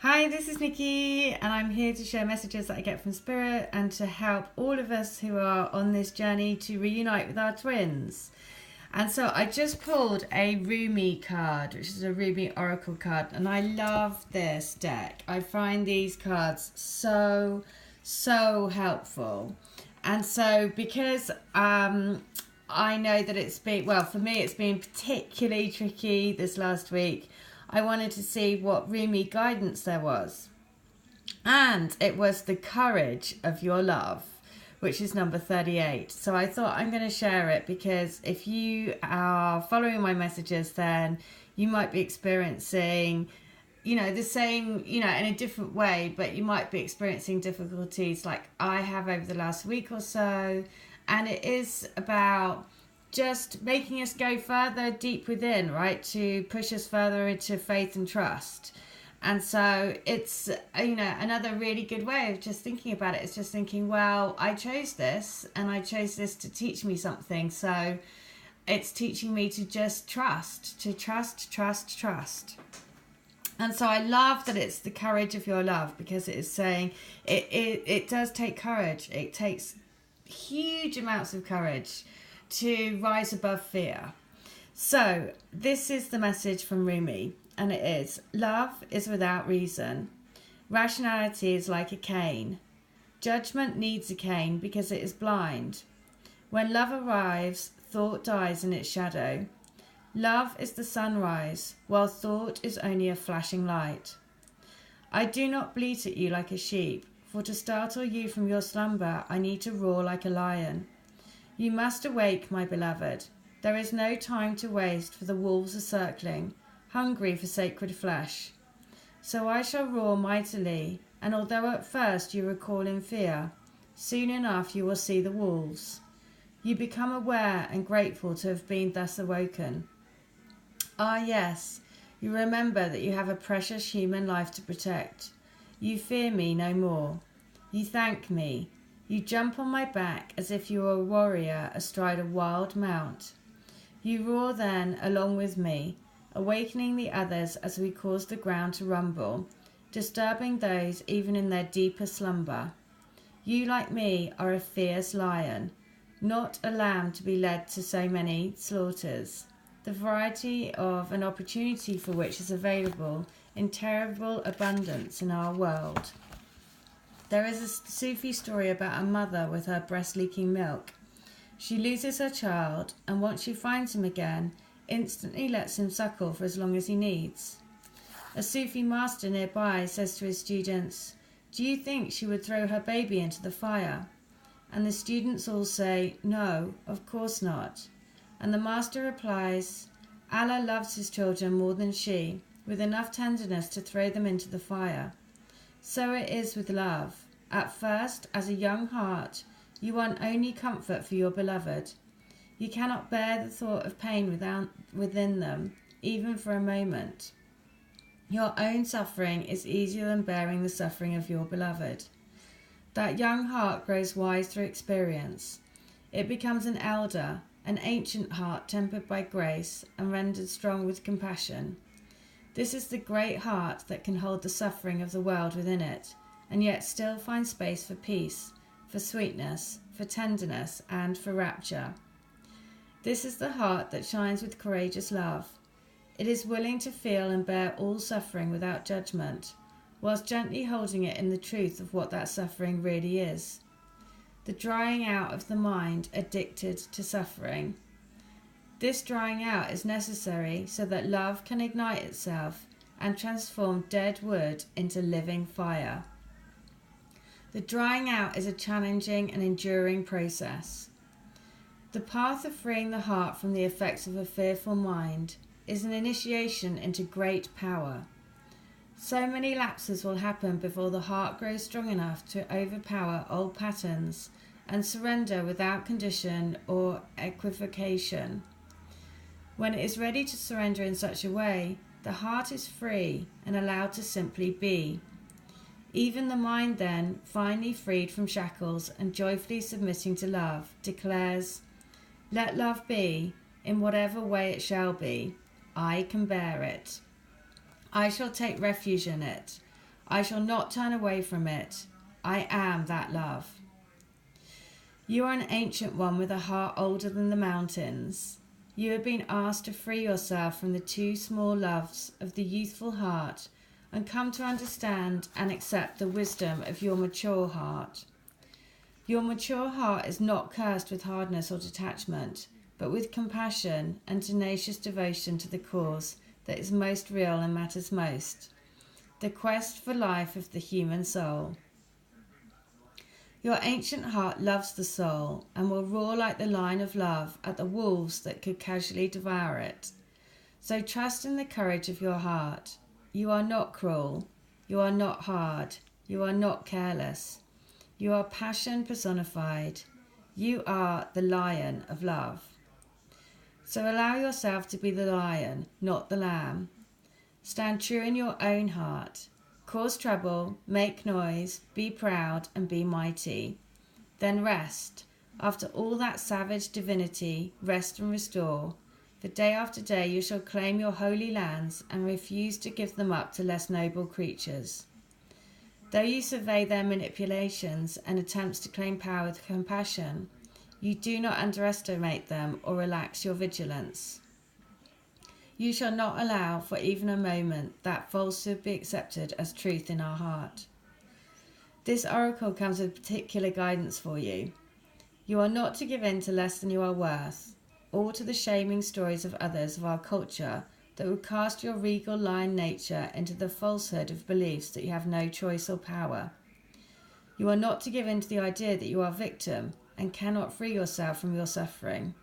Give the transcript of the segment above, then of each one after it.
Hi, this is Nikki, and I'm here to share messages that I get from Spirit and to help all of us who are on this journey to reunite with our twins. And so I just pulled a RUMI card, which is a RUMI Oracle card, and I love this deck. I find these cards so helpful. And so because I know that it's been, well, for me, it's been particularly tricky this last week. I wanted to see what RUMI guidance there was. And it was the courage of your love, which is number 38. So I thought I'm going to share it because if you are following my messages, then you might be experiencing, the same, in a different way, but you might be experiencing difficulties like I have over the last week or so. And it is about just making us go further deep within, right? To push us further into faith and trust. And so it's, another really good way of just thinking about it. It's just thinking, well, I chose this and I chose this to teach me something. So it's teaching me to just trust. And so I love that it's the courage of your love, because it is saying it does take courage. It takes huge amounts of courage to rise above fear. So this is the message from RUMI, and it is: love is without reason. Rationality is like a cane. Judgment needs a cane because it is blind. When love arrives, thought dies in its shadow. Love is the sunrise, while thought is only a flashing light. I do not bleat at you like a sheep, for to startle you from your slumber I need to roar like a lion. You must awake, my beloved. There is no time to waste, for the wolves are circling, hungry for sacred flesh. So I shall roar mightily, and although at first you recoil in fear, soon enough you will see the wolves. You become aware and grateful to have been thus awoken. Ah, yes, you remember that you have a precious human life to protect. You fear me no more. You thank me. You jump on my back as if you were a warrior astride a wild mount. You roar then along with me, awakening the others as we cause the ground to rumble, disturbing those even in their deeper slumber. You, like me, are a fierce lion, not a lamb to be led to so many slaughters, the variety of an opportunity for which is available in terrible abundance in our world. There is a Sufi story about a mother with her breast leaking milk. She loses her child, and once she finds him again, instantly lets him suckle for as long as he needs. A Sufi master nearby says to his students, "Do you think she would throw her baby into the fire?" And the students all say, "No, of course not." And the master replies, "Allah loves his children more than she, with enough tenderness to throw them into the fire. So it is with love. At first, as a young heart, you want only comfort for your beloved. You cannot bear the thought of pain within them, even for a moment. Your own suffering is easier than bearing the suffering of your beloved. That young heart grows wise through experience. It becomes an elder, an ancient heart tempered by grace and rendered strong with compassion. This is the great heart that can hold the suffering of the world within it, and yet still find space for peace, for sweetness, for tenderness, and for rapture. This is the heart that shines with courageous love. It is willing to feel and bear all suffering without judgment, whilst gently holding it in the truth of what that suffering really is. The drying out of the mind addicted to suffering. This drying out is necessary so that love can ignite itself and transform dead wood into living fire. The drying out is a challenging and enduring process. The path of freeing the heart from the effects of a fearful mind is an initiation into great power. So many lapses will happen before the heart grows strong enough to overpower old patterns and surrender without condition or equivocation. When it is ready to surrender in such a way, the heart is free and allowed to simply be. Even the mind then, finally freed from shackles and joyfully submitting to love, declares, "Let love be, in whatever way it shall be. I can bear it. I shall take refuge in it. I shall not turn away from it. I am that love. You are an ancient one with a heart older than the mountains. You have been asked to free yourself from the too small loves of the youthful heart and come to understand and accept the wisdom of your mature heart. Your mature heart is not cursed with hardness or detachment, but with compassion and tenacious devotion to the cause that is most real and matters most, the quest for life of the human soul. Your ancient heart loves the soul and will roar like the lion of love at the wolves that could casually devour it. So trust in the courage of your heart. You are not cruel. You are not hard. You are not careless. You are passion personified. You are the lion of love. So allow yourself to be the lion, not the lamb. Stand true in your own heart. Cause trouble, make noise, be proud, and be mighty. Then rest. After all that savage divinity, rest and restore. For day after day you shall claim your holy lands and refuse to give them up to less noble creatures. Though you survey their manipulations and attempts to claim power with compassion, you do not underestimate them or relax your vigilance. You shall not allow for even a moment that falsehood be accepted as truth in our heart. This oracle comes with particular guidance for you. You are not to give in to less than you are worth, or to the shaming stories of others of our culture that would cast your regal lion nature into the falsehood of beliefs that you have no choice or power. You are not to give in to the idea that you are a victim and cannot free yourself from your suffering,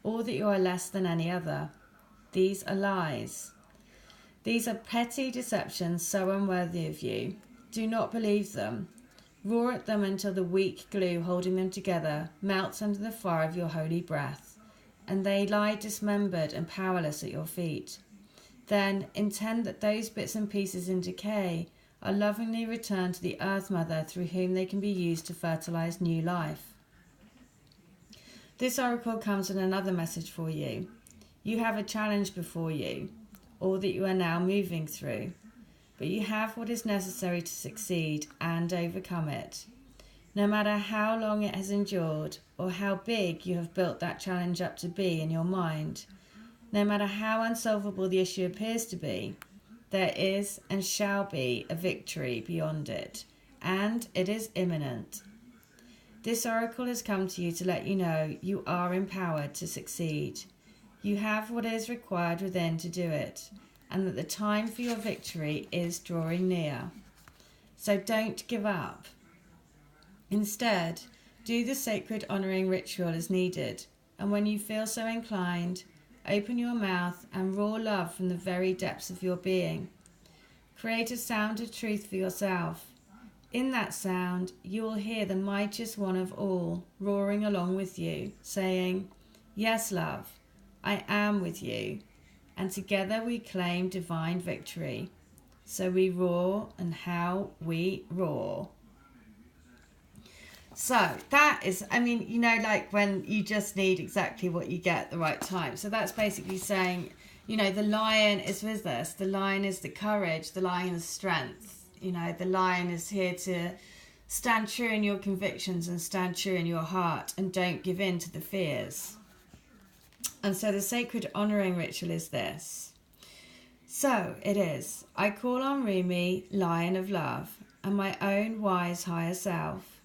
or that you are less than any other. These are lies. These are petty deceptions so unworthy of you. Do not believe them. Roar at them until the weak glue holding them together melts under the fire of your holy breath, and they lie dismembered and powerless at your feet. Then intend that those bits and pieces in decay are lovingly returned to the Earth Mother through whom they can be used to fertilize new life. This oracle comes with another message for you. You have a challenge before you, or that you are now moving through, but you have what is necessary to succeed and overcome it. No matter how long it has endured, or how big you have built that challenge up to be in your mind, no matter how unsolvable the issue appears to be, there is and shall be a victory beyond it, and it is imminent. This oracle has come to you to let you know you are empowered to succeed. You have what is required within to do it, and that the time for your victory is drawing near. So don't give up. Instead, do the sacred honouring ritual as needed, and when you feel so inclined, open your mouth and roar love from the very depths of your being. Create a sound of truth for yourself. In that sound, you will hear the mightiest one of all roaring along with you, saying, "Yes, love, I am with you," and together we claim divine victory. So we roar, and how we roar. So that is, like when you just need exactly what you get at the right time. So that's basically saying, the lion is with us. The lion is the courage. The lion is strength. The lion is here to stand true in your convictions and stand true in your heart and don't give in to the fears. And so the sacred honouring ritual is this. So it is, I call on RUMI, Lion of Love, and my own wise higher self.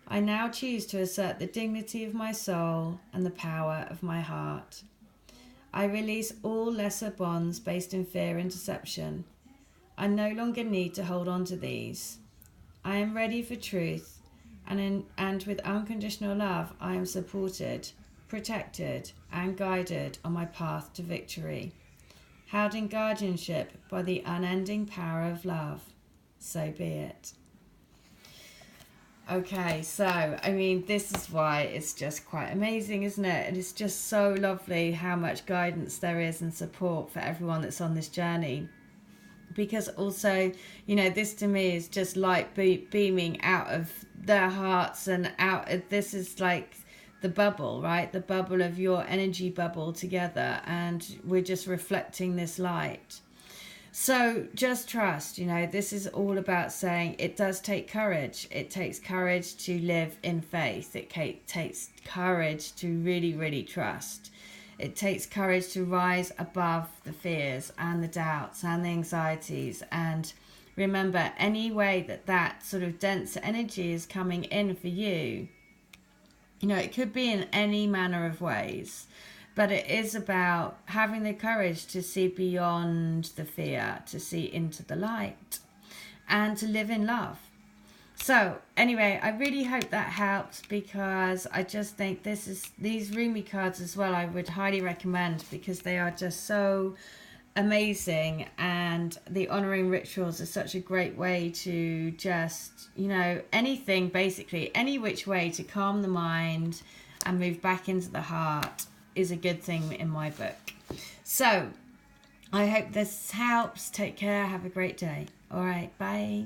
I now choose to assert the dignity of my soul and the power of my heart. I release all lesser bonds based in fear and deception. I no longer need to hold on to these. I am ready for truth, and with unconditional love I am supported, protected and guided on my path to victory, held in guardianship by the unending power of love. So be it. Okay, so this is why it's just quite amazing, isn't it? And it's just so lovely how much guidance there is and support for everyone that's on this journey. Because also, this to me is just light beaming out of their hearts and out. This is like the bubble, right? The bubble of your energy bubble together, and we're just reflecting this light. So just trust, you know, this is all about saying it does take courage. It takes courage to live in faith. It takes courage to really, really trust. It takes courage to rise above the fears and the doubts and the anxieties. And remember, any way that sort of dense energy is coming in for you, you know, it could be in any manner of ways. But it is about having the courage to see beyond the fear, to see into the light, and to live in love. So anyway, I really hope that helps, because I just think these RUMI cards as well, I would highly recommend, because they are just so amazing, and the honoring rituals are such a great way to just, you know, anything, basically any which way to calm the mind and move back into the heart is a good thing in my book. So I hope this helps. Take care. Have a great day. All right. Bye.